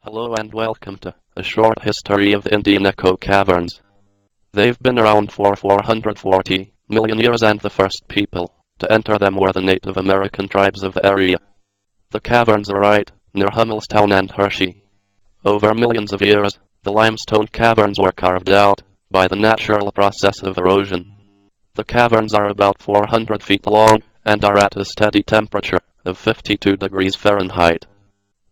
Hello and welcome to A Short History of the Indian Echo Caverns. They've been around for 440 million years, and the first people to enter them were the Native American tribes of the area. The caverns are right near Hummelstown and Hershey. Over millions of years, the limestone caverns were carved out by the natural process of erosion. The caverns are about 400 feet long and are at a steady temperature of 52 degrees Fahrenheit.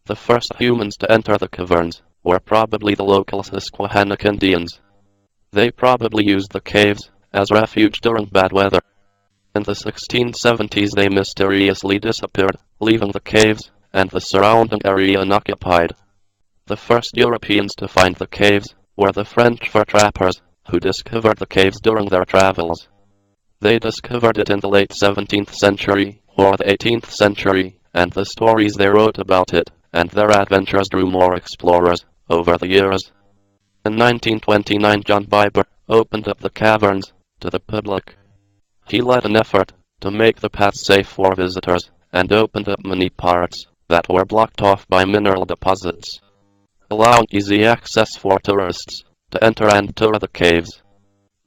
The first humans to enter the caverns were probably the local Susquehannock Indians. They probably used the caves as refuge during bad weather. In the 1670s they mysteriously disappeared, leaving the caves and the surrounding area unoccupied. The first Europeans to find the caves were the French fur trappers, who discovered the caves during their travels. They discovered it in the late 17th century or the 18th century, and the stories they wrote about it and their adventures drew more explorers over the years. In 1929, John Biber opened up the caverns to the public. He led an effort to make the path safe for visitors and opened up many parts that were blocked off by mineral deposits, allowing easy access for tourists to enter and tour the caves.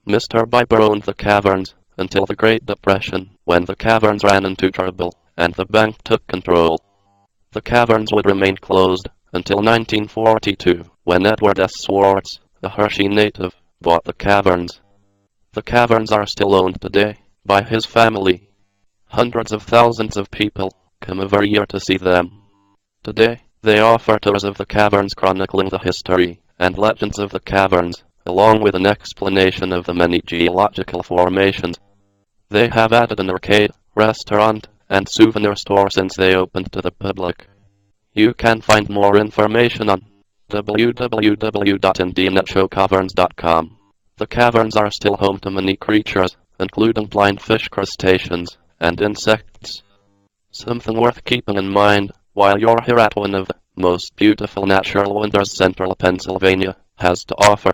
Mr. Biber owned the caverns until the Great Depression, when the caverns ran into trouble and the bank took control. The caverns would remain closed until 1942, when Edward S. Swartz, a Hershey native, bought the caverns. The caverns are still owned today by his family. Hundreds of thousands of people come every year to see them. Today, they offer tours of the caverns chronicling the history and legends of the caverns, along with an explanation of the many geological formations. They have added an arcade, restaurant, and souvenir store since they opened to the public. You can find more information on www.indianetshowcaverns.com. The caverns are still home to many creatures, including blind fish, crustaceans, and insects. Something worth keeping in mind while you're here at one of the most beautiful natural wonders Central Pennsylvania has to offer.